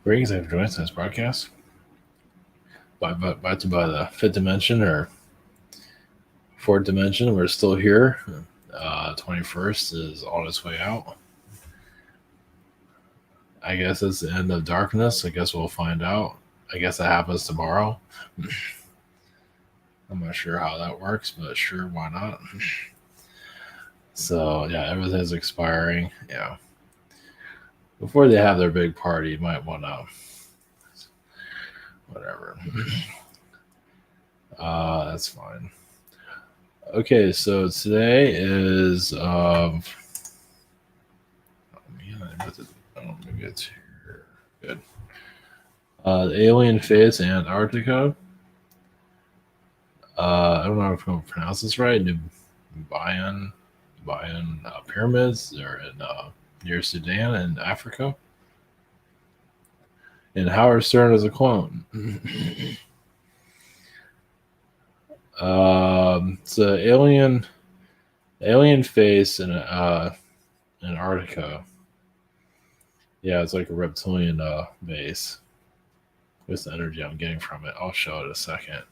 Greetings, thanks for joining us in this broadcast. About to buy the fifth dimension or fourth dimension. We're still here. 21st is on its way out. I guess it's the end of darkness. I guess we'll find out. I guess that happens tomorrow. I'm not sure how that works, but sure, why not? So, yeah, everything's expiring. Yeah. Before they have their big party, you might want to, whatever. That's fine. Okay, so today is oh man, maybe it's here. Good. The alien face Antarctica. I don't know if I'm pronouncing this right. Nubian pyramids. They're in near Sudan in Africa. And Howard Stern is a clone. It's an alien face in Antarctica. Yeah, it's like a reptilian base. What's the energy I'm getting from it? I'll show it in a second.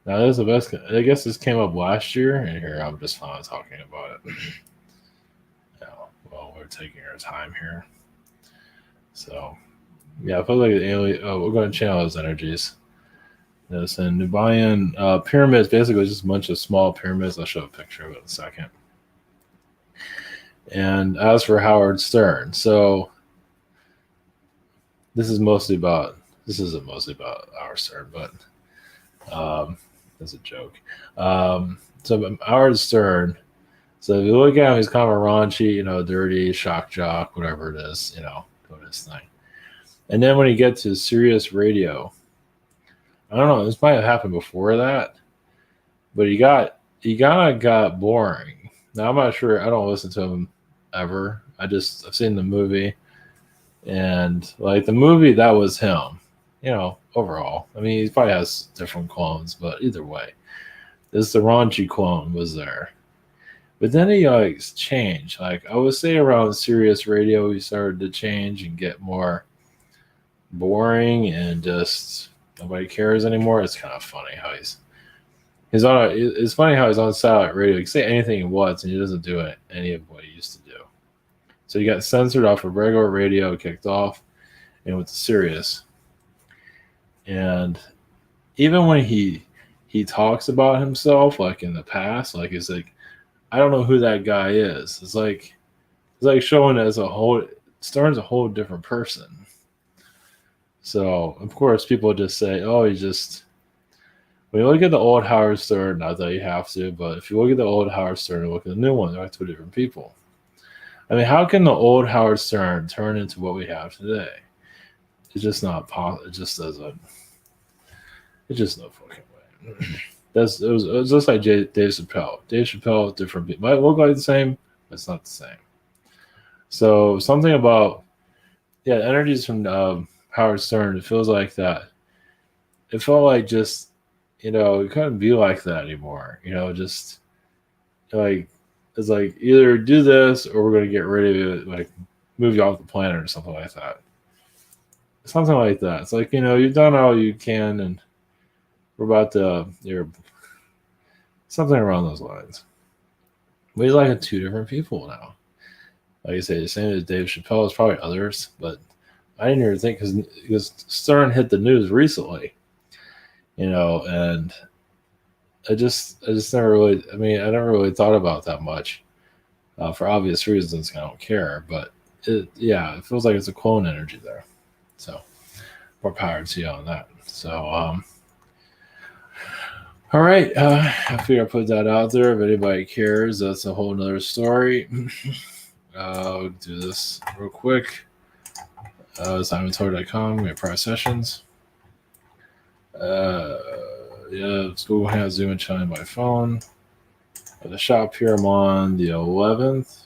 Now, this is the best. I guess this came up last year, and here I'm just finally talking about it. Yeah, well, we're taking our time here. So, yeah, I feel like the alien. Oh, we're going to channel those energies. This and Nubian pyramids, basically just a bunch of small pyramids. I'll show a picture of it in a second. And as for Howard Stern, so this isn't mostly about Howard Stern, but that's a joke. So Howard Stern. So if you look at him, he's kind of a raunchy, dirty, shock jock, whatever it is, doing his thing. And then when you get to Sirius Radio, I don't know, this might have happened before that, but he kind of got boring. Now I'm not sure. I don't listen to him ever. I've seen the movie, and like the movie, that was him. Overall. I mean, he probably has different clones, but either way, the raunchy clone was there. But then he changed. Like I would say around Sirius Radio, he started to change and get more boring and just nobody cares anymore. It's kind of funny how he's on. It's funny how he's on satellite radio. He can say anything he wants, and he doesn't do any of what he used to do. So he got censored off of regular radio, kicked off, and went to Sirius. And even when he talks about himself, like in the past, like he's like, I don't know who that guy is. It's like showing as a whole. Stern's a whole different person. So of course people just say, oh, he's just. When you look at the old Howard Stern, not that you have to, but if you look at the old Howard Stern and look at the new one, they're like two different people. I mean, how can the old Howard Stern turn into what we have today? It's just not possible. It just doesn't. It's just no fucking way. It was just like Dave Chappelle. Dave Chappelle, different people. Might look like the same, but it's not the same. So something about, energies from Howard Stern, it feels like that. It felt like just, it couldn't be like that anymore. Just like, it's like either do this or we're going to get rid of it, like move you off the planet or something like that. Something like that. It's like, you've done all you can and we're about to, something around those lines. But he's like two different people now. Like I say, the same as Dave Chappelle, there's probably others, but I didn't even think because Stern hit the news recently, and I just never really, I never really thought about that much for obvious reasons. I don't care, but it feels like it's a clone energy there. So more power to you on that. So, all right. I figure I put that out there. If anybody cares, that's a whole nother story. We'll do this real quick. SimonTour.com. We have prior sessions. Google has Zoom and Chime by phone. At the shop here, I'm on the 11th.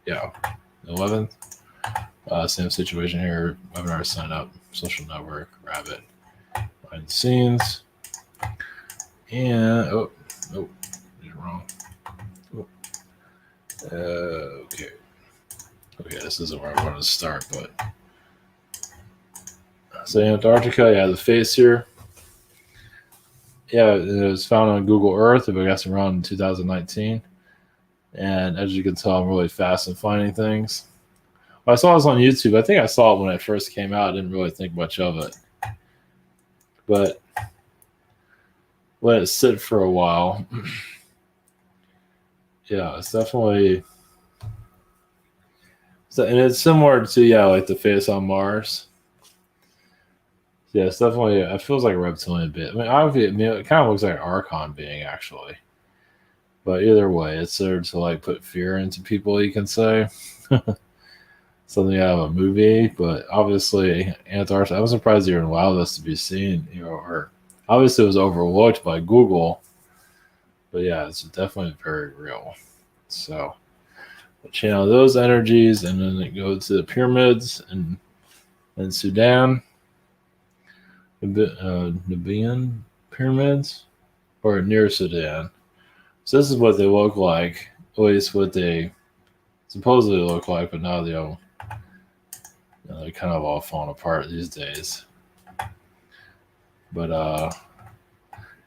Yeah, the 11th. Same situation here. Webinar sign up, social network, Rabbit, behind the scenes. And did it wrong. Okay. Okay, this isn't where I want to start, but so Antarctica, yeah, the face here. Yeah, it was found on Google Earth, I guess around 2019. And as you can tell, I'm really fast in finding things. Well, I saw this on YouTube. I think I saw it when it first came out. I didn't really think much of it. But let it sit for a while. Yeah, it's definitely. So, and it's similar to, yeah, like the face on Mars. Yeah, it's definitely. It feels like a reptilian bit. I mean, obviously, it kind of looks like an Archon being, actually. But either way, it's there to like put fear into people, you can say. Something out of a movie, but obviously Antarctica. I was surprised they even allowed this to be seen. Or obviously it was overlooked by Google, but yeah, it's definitely very real. So channel those energies, and then it goes to the pyramids in Sudan, Nubian pyramids, or near Sudan. So this is what they look like, at least what they supposedly look like, but now they're kind of all falling apart these days. But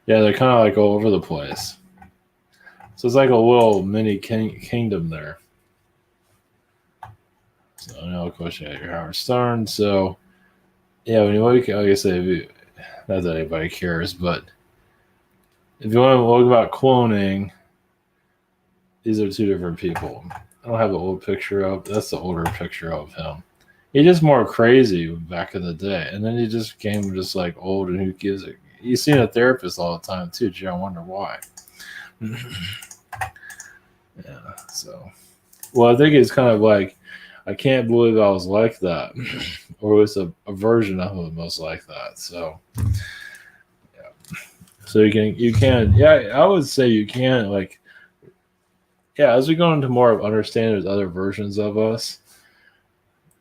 yeah, they're kind of like all over the place. So it's like a little mini kingdom there. So now, of course, you got your Howard Stern. So yeah, when you look, like I say, not that anybody cares, but if you want to look about cloning, these are two different people. I don't have the old picture up. That's the older picture of him. He's just more crazy back in the day, and then he just became just like old, and who gives it? He's seen a therapist all the time too. Gee, I wonder why. Yeah. So, well, I think it's kind of like, I can't believe I was like that, or it's a version of it most like that. So, yeah. So you can, yeah, I would say you can, like, yeah, as we go into more of understanding there's other versions of us,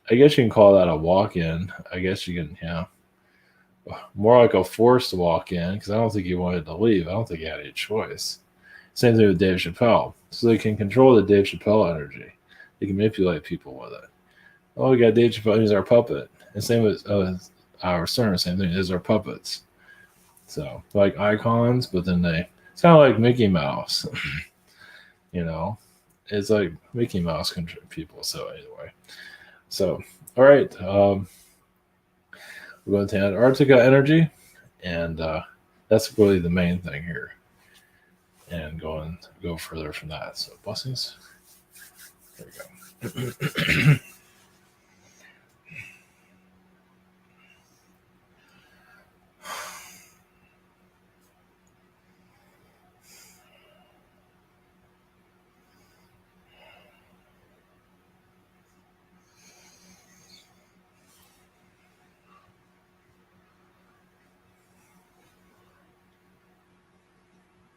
I guess you can call that a walk-in. I guess you can, yeah, more like a forced walk-in, because I don't think he wanted to leave. I don't think he had any choice. Same thing with Dave Chappelle. So they can control the Dave Chappelle energy. They can manipulate people with it. Oh, we got Dave Chappelle. He's our puppet. And same with our CERN. Same thing. Is our puppets. So like icons, but then it's kind of like Mickey Mouse. You know, it's like Mickey Mouse people. So anyway, so all right, we're going to Antarctica Energy, and that's really the main thing here. And go further from that. So blessings. There we go.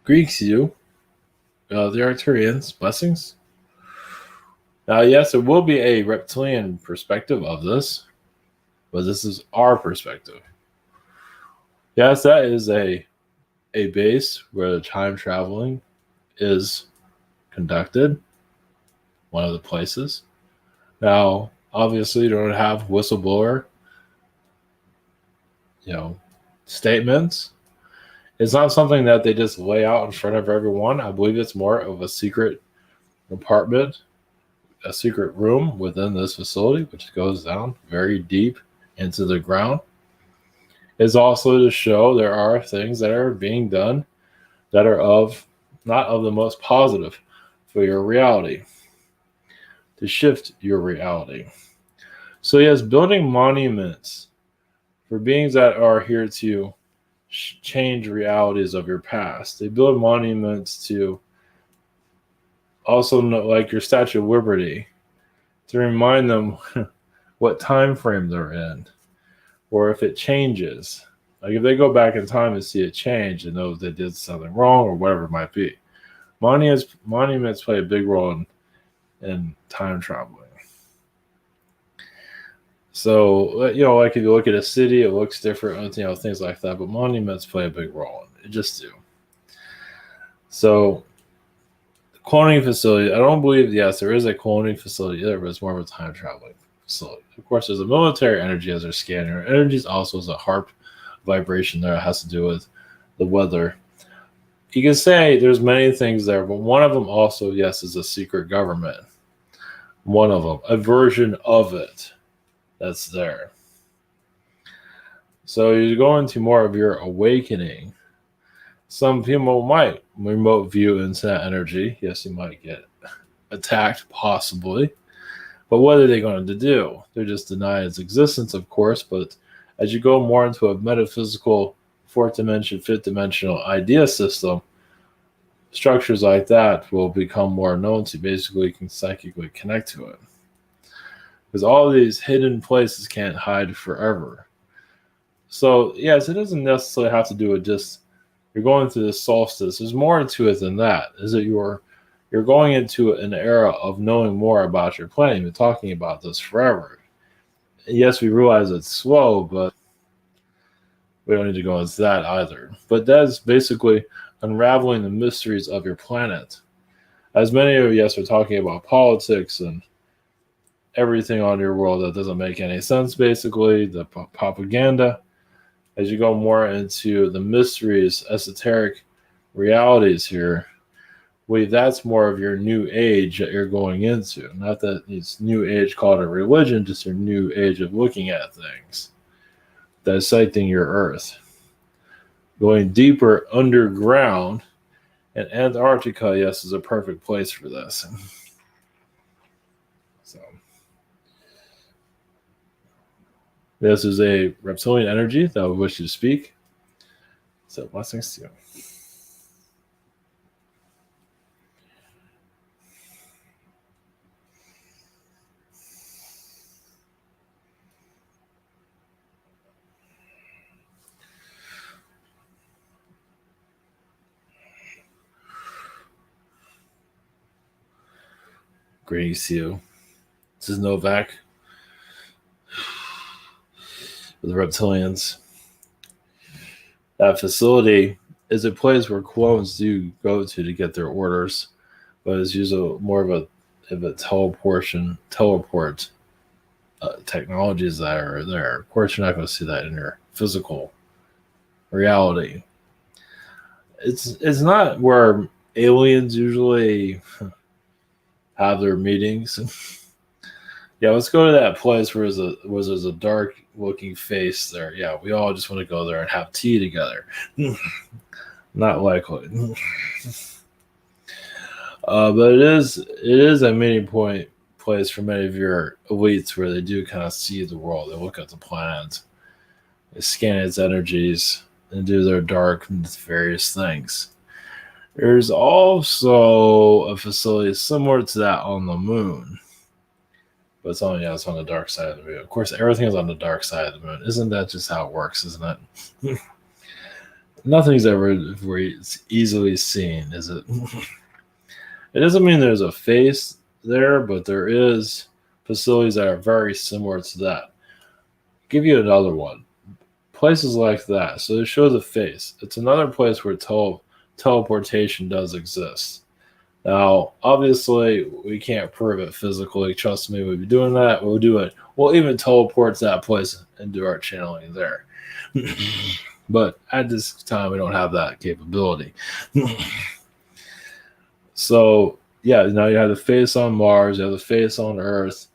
Greeks, you. The Arcturians, blessings. Yes, there will be a reptilian perspective of this, but this is our perspective. Yes, that is a base where the time traveling is conducted, one of the places. Now, obviously, you don't have whistleblower, statements. It's not something that they just lay out in front of everyone. I believe it's more of a secret apartment, a secret room within this facility, which goes down very deep into the ground. Is also to show there are things that are being done that are not of the most positive for your reality, to shift your reality. So yes, building monuments for beings that are here to change realities of your past. They build monuments to also know, like your Statue of Liberty, to remind them what time frame they're in, or if it changes. Like if they go back in time and see it change and know they did something wrong or whatever it might be. Monuments play a big role in time traveling. So, like if you look at a city, it looks different, things like that. But monuments play a big role. It just do. So, cloning facility. I don't believe, yes, there is a cloning facility there, but it's more of a time traveling facility. Of course, there's a military energy as they're scanning. Energy is also a harp vibration there. It has to do with the weather. You can say there's many things there, but one of them also, yes, is a secret government. One of them, a version of it that's there. So you go into more of your awakening. Some people might remote view into that energy. Yes, you might get attacked, possibly. But what are they going to do? They're just deny its existence, of course. But as you go more into a metaphysical, fourth dimension, fifth dimensional idea system, structures like that will become more known to you. Basically, you can psychically connect to it. Because all of these hidden places can't hide forever. So, yes, it doesn't necessarily have to do with just you're going through the solstice. There's more to it than that. Is that you're going into an era of knowing more about your planet. You've been talking about this forever. And yes, we realize it's slow, but we don't need to go into that either. But that's basically unraveling the mysteries of your planet. As many of you, yes, are talking about politics and everything on your world that doesn't make any sense, basically, the propaganda. As you go more into the mysteries, esoteric realities here, that's more of your new age that you're going into. Not that it's new age called a religion, just your new age of looking at things. Dissecting your earth. Going deeper underground, and Antarctica, yes, is a perfect place for this. So, this is a reptilian energy that would wish you to speak. So, blessings to you. Greetings to you. This is Novak with the reptilians. That facility is a place where clones do go to get their orders, but it's usually more of a teleport technologies that are there. Of course, you're not going to see that in your physical reality. It's not where aliens usually have their meetings. Yeah, let's go to that place where there's a dark looking face there. Yeah, we all just want to go there and have tea together. Not likely. But it is a meeting point place for many of your elites where they do kind of see the world. They look at the planet, they scan its energies, and do their dark and various things. There's also a facility similar to that on the moon. But it's on the dark side of the moon. Of course, everything is on the dark side of the moon. Isn't that just how it works, isn't it? Nothing's ever easily seen, is it? It doesn't mean there's a face there, but there is facilities that are very similar to that. I'll give you another one. Places like that. So it shows a face. It's another place where teleportation does exist. Now, obviously, we can't prove it physically. Trust me, we'll be doing that. We'll do it. We'll even teleport to that place and do our channeling there. But at this time, we don't have that capability. So, yeah, now you have the face on Mars, you have the face on Earth,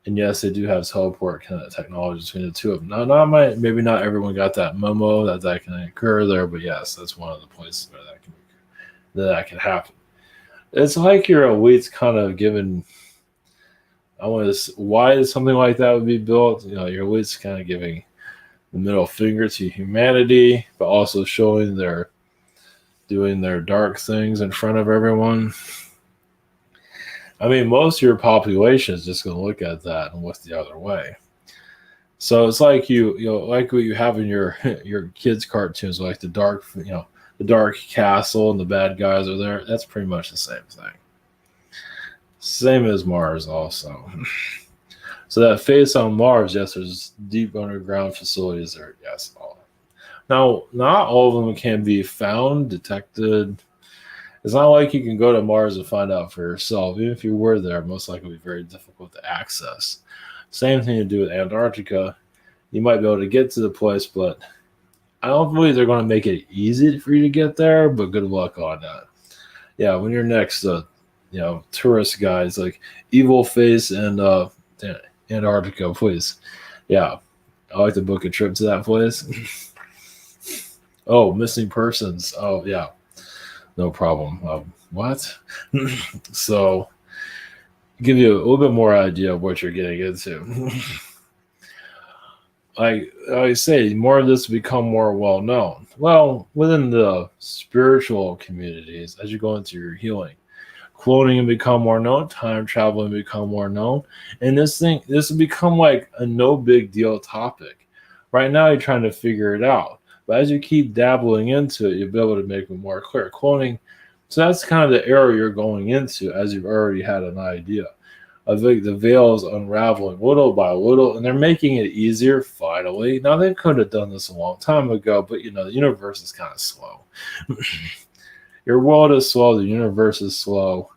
and yes, they do have teleport kind of technology between the two of them. Now, maybe not everyone got that memo that can occur there, but yes, that's one of the places where that can happen. It's like your elites kind of given. Why something like that would be built? You know, your elites kind of giving the middle finger to humanity, but also showing doing their dark things in front of everyone. I mean, most of your population is just going to look at that and look the other way. So it's like like what you have in your kids' cartoons, like the dark castle and the bad guys are there. That's pretty much the same thing. Same as Mars also. So that face on Mars, yes, there's deep underground facilities there. Yes, all. Now, not all of them can be found, detected. It's not like you can go to Mars and find out for yourself. Even if you were there, most likely it would be very difficult to access. Same thing to do with Antarctica. You might be able to get to the place, but I don't believe they're going to make it easy for you to get there, but good luck on that. Yeah, when you're next, tourist guys like Evil Face and Antarctica, please. Yeah, I like to book a trip to that place. Oh, missing persons. Oh, yeah, no problem. What? So, give you a little bit more idea of what you're getting into. Like I say, more of this become more well known. Well, within the spiritual communities, as you go into your healing, cloning will become more known, time traveling will become more known, and this will become like a no big deal topic. Right now, you're trying to figure it out, but as you keep dabbling into it, you'll be able to make it more clear. Cloning, so that's kind of the area you're going into, as you've already had an idea. I think the veil is unraveling little by little, and they're making it easier finally. Now, they could have done this a long time ago, but the universe is kind of slow. Your world is slow, the universe is slow.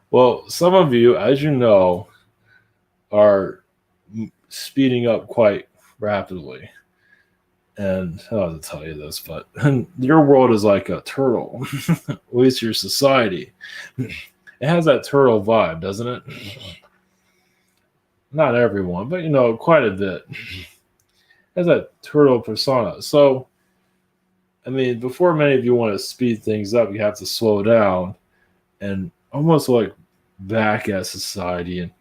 Well, some of you, as you know, are speeding up quite rapidly. And I don't have to tell you this, but your world is like a turtle, at least your society. It has that turtle vibe, doesn't it? Not everyone, but quite a bit. It has that turtle persona. So, I mean, before many of you want to speed things up, you have to slow down and almost like back at society, and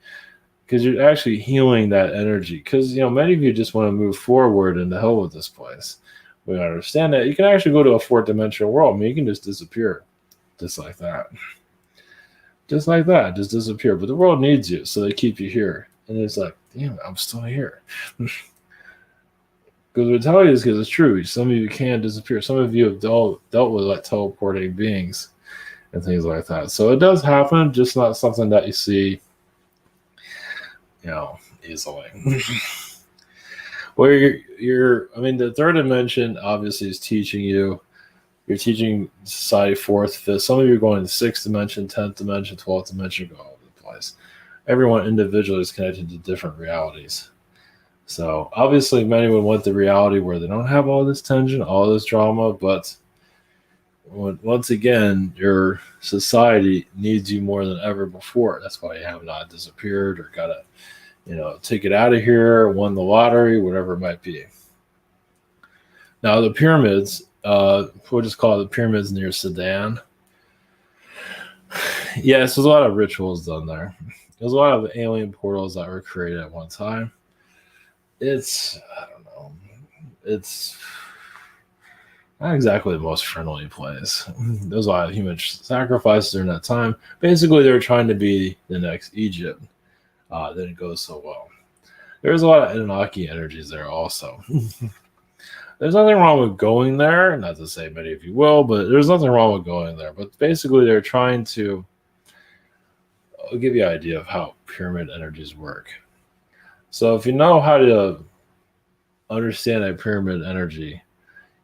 because you're actually healing that energy. Because many of you just want to move forward and the hell with this place. We understand that you can actually go to a fourth dimensional world. I mean, you can just disappear, just like that. Just like that, just disappear. But the world needs you, so they keep you here. And it's like, damn, I'm still here. Because we tell you this because it's true. Some of you can disappear. Some of you have dealt with like teleporting beings and things like that. So it does happen, just not something that you see, easily. Where the third dimension obviously is teaching you. You're teaching society fourth, fifth. Some of you are going to sixth dimension, 10th dimension, 12th dimension, go all over the place. Everyone individually is connected to different realities. So obviously many would want the reality where they don't have all this tension, all this drama, but once again, your society needs you more than ever before. That's why you have not disappeared or got to, take it out of here, won the lottery, whatever it might be. Now the pyramids, we'll just call it the pyramids near Sudan. Yes, there's a lot of rituals done there. There's a lot of alien portals that were created at one time. It's not exactly the most friendly place. There's a lot of human sacrifices during that time. Basically, they were trying to be the next Egypt. Didn't go so well. There's a lot of Anunnaki energies there also. There's nothing wrong with going there. Not to say many of you will, but there's nothing wrong with going there. But basically, they're trying to I'll give you an idea of how pyramid energies work. So if you know how to understand a pyramid energy,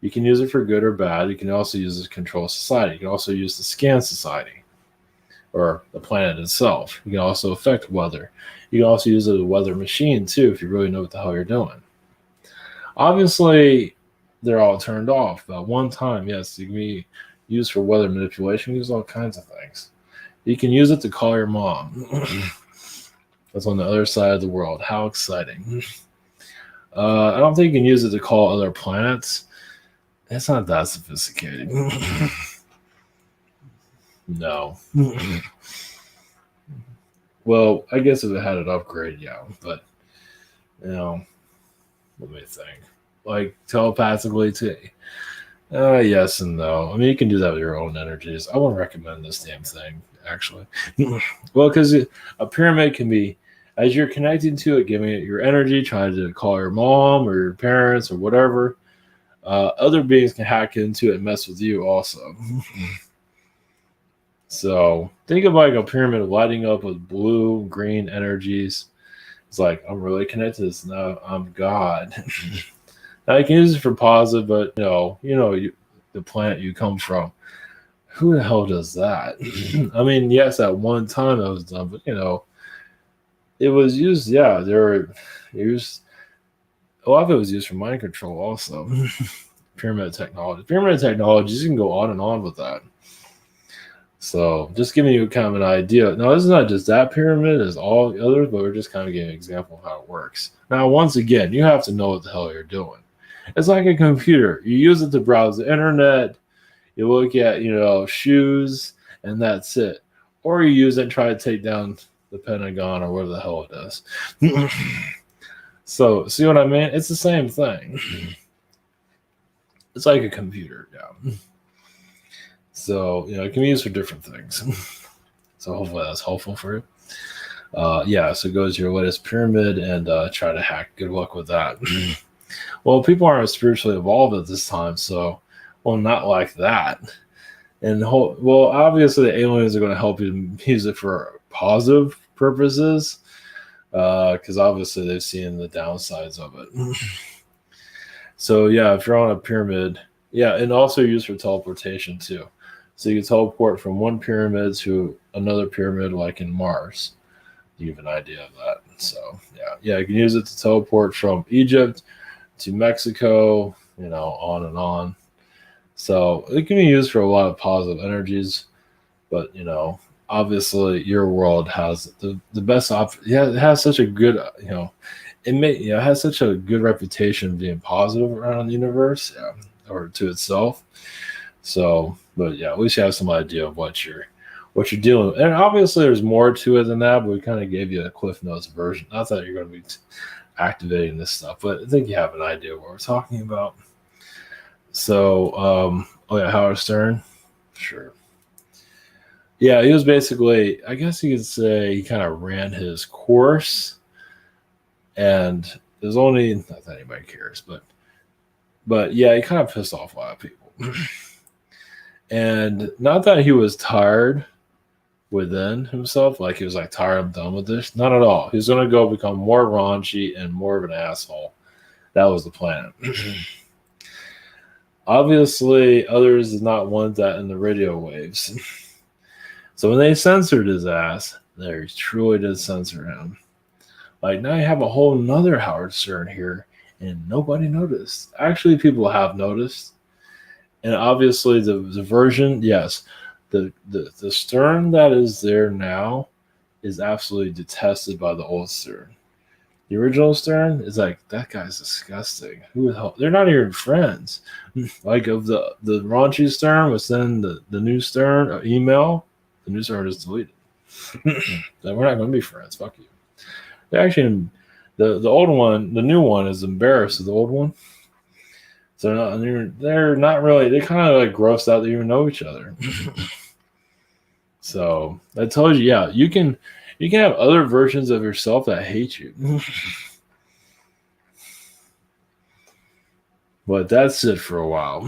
you can use it for good or bad. You can also use it to control society. You can also use it to scan society or the planet itself. You can also affect weather. You can also use it as a weather machine too if you really know what the hell you're doing. Obviously, they're all turned off. But one time, yes, it can be used for weather manipulation. Use all kinds of things. You can use it to call your mom. That's on the other side of the world. How exciting. I don't think you can use it to call other planets. It's not that sophisticated. No. Well, I guess if it had an upgrade, yeah. But, let me think. Like, telepathically, too. Yes and no. I mean, you can do that with your own energies. I wouldn't recommend this damn thing, actually. Well, because a pyramid can be, as you're connecting to it, giving it your energy, trying to call your mom or your parents or whatever, other beings can hack into it and mess with you also. So think of like a pyramid lighting up with blue, green energies. It's like, I'm really connected to this now. I'm God. Now you can use it for positive, but the planet you come from. Who the hell does that? I mean, yes, at one time it was done, but it was used. Yeah, there were used. A lot of it was used for mind control, also. Pyramid technology. Pyramid technologies, you can go on and on with that. So, just giving you kind of an idea. Now, this is not just that pyramid; it's all others, but we're just kind of giving an example of how it works. Now, once again, you have to know what the hell you're doing. It's like a computer. You use it to browse the internet. You look at, shoes, and that's it. Or you use it and try to take down the Pentagon or whatever the hell it is. So, see what I mean? It's the same thing. It's like a computer, yeah. So, it can be used for different things. So, hopefully that's helpful for you. So go to your latest pyramid and try to hack. Good luck with that. Well, people aren't spiritually evolved at this time, so, well, not like that. And obviously the aliens are going to help you use it for positive purposes, because obviously they've seen the downsides of it. So yeah, if you're on a pyramid, yeah, and also used for teleportation too. So you can teleport from one pyramid to another pyramid, like in Mars. You have an idea of that. So yeah, you can use it to teleport from Egypt to Mexico, on and on. So it can be used for a lot of positive energies, but obviously your world has the best option. Yeah, it has such a good, it has such a good reputation of being positive around the universe, or to itself. So, but yeah, at least you have some idea of what you're dealing with. And obviously there's more to it than that, but we kind of gave you a Cliff Notes version. Not that you're going to be activating this stuff, but I think you have an idea of what we're talking about. So, Howard Stern, sure. Yeah, he was basically, I guess you could say, he kind of ran his course, and there's only, not that anybody cares, but yeah, he kind of pissed off a lot of people. And not that he was tired within himself, like he was like, tired, I'm done with this. Not at all. He was going to go become more raunchy and more of an asshole. That was the plan. Obviously, others did not want that in the radio waves. So when they censored his ass, they truly did censor him. Like, now you have a whole nother Howard Stern here, and nobody noticed. Actually, people have noticed. And obviously the version, yes, the Stern that is there now is absolutely detested by the old Stern. The original Stern is like, that guy's disgusting. Who the hell? They're not even friends. Like, of the raunchy Stern was then the new Stern email, the new Stern is deleted. We're not going to be friends. Fuck you. They actually, the old one, the new one is embarrassed of the old one. So they're not really, they kind of like grossed out they even know each other. So that tells you, yeah, you can have other versions of yourself that hate you. But that's it for a while.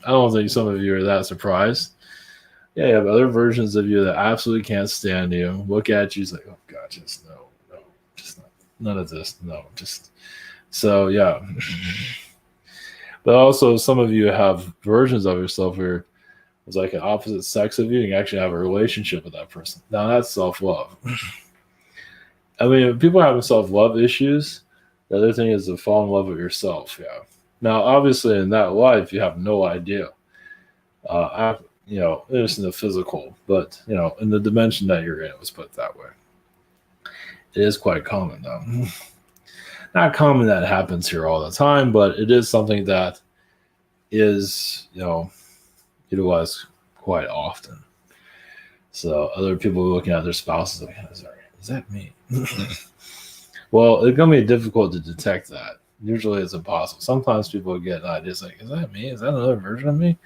I don't think some of you are that surprised. Yeah, you have other versions of you that absolutely can't stand you. Look at you, it's like, oh God, just no, just not, none of this, no, just. So yeah. But also, some of you have versions of yourself where it's like an opposite sex of you. You can actually have a relationship with that person. Now that's self-love. I mean, if people are having self-love issues, the other thing is to fall in love with yourself. Yeah. Now, obviously, in that life, you have no idea. It's in the physical, but in the dimension that you're in, let's put it that way. It is quite common, though. Not common that happens here all the time, but it is something that is, utilized quite often. So other people are looking at their spouses like, is that me? Well, it's going to be difficult to detect that. Usually it's impossible. Sometimes people get ideas like, is that me? Is that another version of me?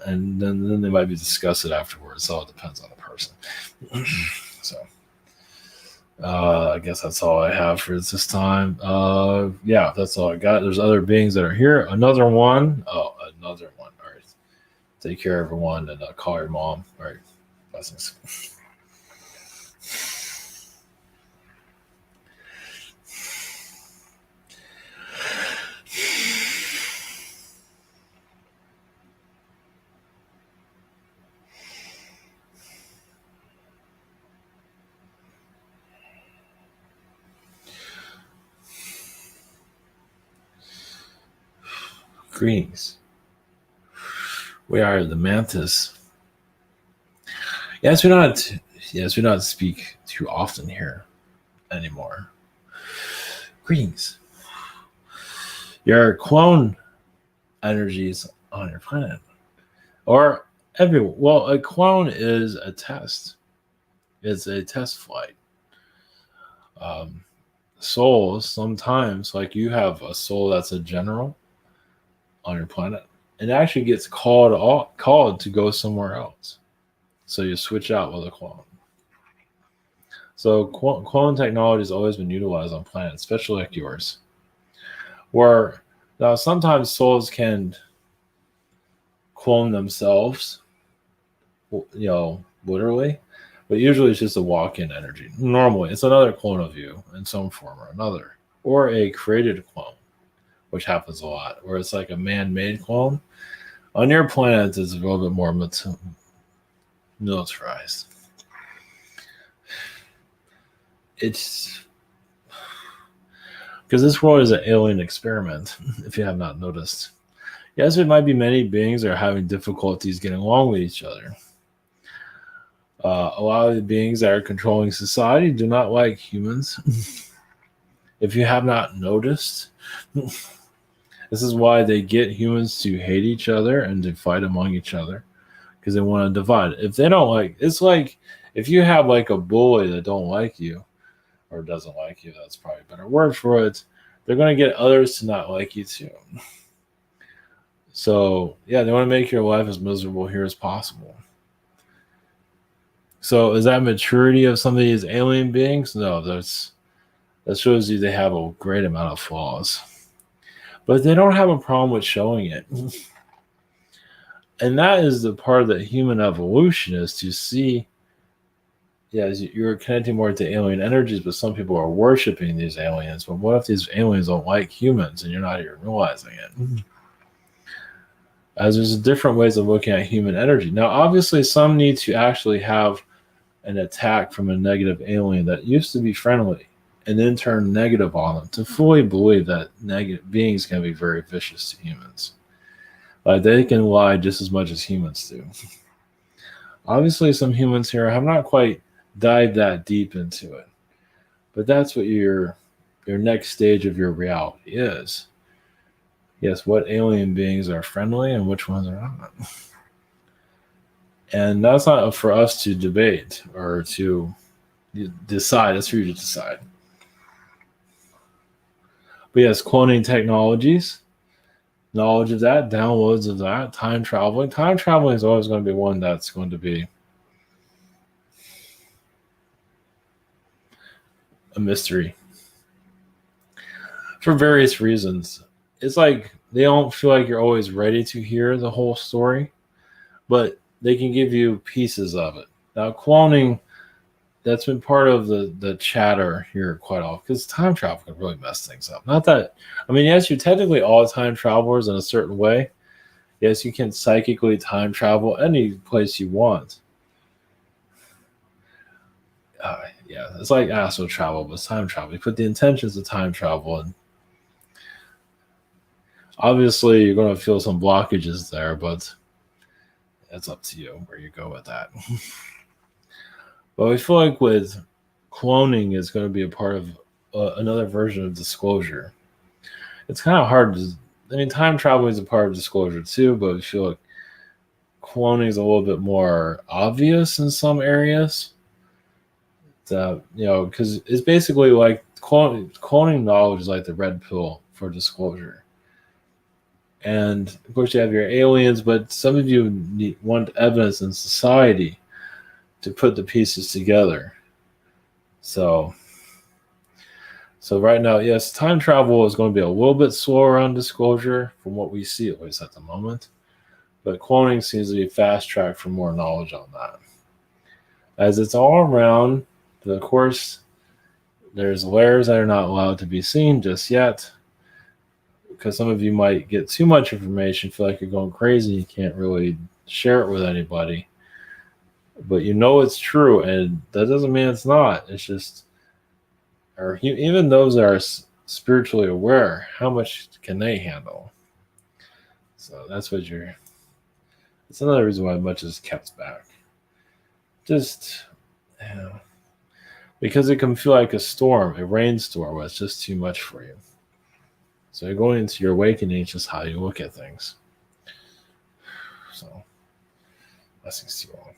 And then they might be disgusted afterwards. So it depends on the person. So I guess that's all I have for this time. That's all I got. There's other beings that are here. Another one. Oh, another one. All right. Take care, everyone, and call your mom. All right. Blessings. Greetings. We are the mantis. Yes, we not speak too often here anymore. Greetings. Your clone energies on your planet, or everywhere. Well, a clone is a test. It's a test flight. Souls sometimes, like you have a soul that's a general on your planet, and it actually gets called to go somewhere else. So you switch out with a clone. So clone technology has always been utilized on planets, especially like yours, where now sometimes souls can clone themselves, literally, but usually it's just a walk-in energy. Normally, it's another clone of you in some form or another, or a created clone, which happens a lot, where it's like a man-made clone. On your planet, it's a little bit more militarized. It's because this world is an alien experiment, if you have not noticed. Yes, there might be many beings that are having difficulties getting along with each other. A lot of the beings that are controlling society do not like humans. If you have not noticed, this is why they get humans to hate each other and to fight among each other, because they want to divide. If they don't like, it's like if you have like a bully that don't like you or doesn't like you, that's probably a better word for it. They're going to get others to not like you too. So yeah, they want to make your life as miserable here as possible. So is that maturity of some of these alien beings? No, that shows you they have a great amount of flaws. But they don't have a problem with showing it. And that is the part of the human evolution, is to see, you're connecting more to alien energies, but some people are worshiping these aliens. But what if these aliens don't like humans and you're not even realizing it? As there's different ways of looking at human energy. Now, obviously, some need to actually have an attack from a negative alien that used to be friendly and then turn negative on them to fully believe that negative beings can be very vicious to humans. Like they can lie just as much as humans do. Obviously, some humans here have not quite dived that deep into it, but that's what your next stage of your reality is. Yes, what alien beings are friendly and which ones are not. And that's not for us to debate or to decide. That's for you to decide. But yes, cloning technologies, knowledge of that, downloads of that, time traveling. Time traveling is always going to be one that's going to be a mystery for various reasons. It's like they don't feel like you're always ready to hear the whole story, but they can give you pieces of it. Now, cloning, that's been part of the chatter here quite often, because time travel can really mess things up. Not that, yes, you're technically all time travelers in a certain way. Yes, you can psychically time travel any place you want. It's like astral travel, but it's time travel. You put the intentions of time travel in. Obviously, you're going to feel some blockages there, but it's up to you where you go with that. But I feel like with cloning is going to be a part of another version of disclosure. It's kind of hard to, time travel is a part of disclosure too, but I feel like cloning is a little bit more obvious in some areas. Because it's basically like cloning knowledge is like the red pill for disclosure. And of course, you have your aliens, but some of you want evidence in society to put the pieces together. So right now, yes, time travel is going to be a little bit slower on disclosure from what we see, at least at the moment. But cloning seems to be fast tracked for more knowledge on that. As it's all around, of course, there's layers that are not allowed to be seen just yet, because some of you might get too much information, feel like you're going crazy, you can't really share it with anybody. But it's true, and that doesn't mean it's not. It's just, or even those that are spiritually aware, how much can they handle? So that's what you're. It's another reason why much is kept back. Just, you know, because it can feel like a storm, a rainstorm, where it's just too much for you. So you're going into your awakening, it's just how you look at things. So, blessings to you all.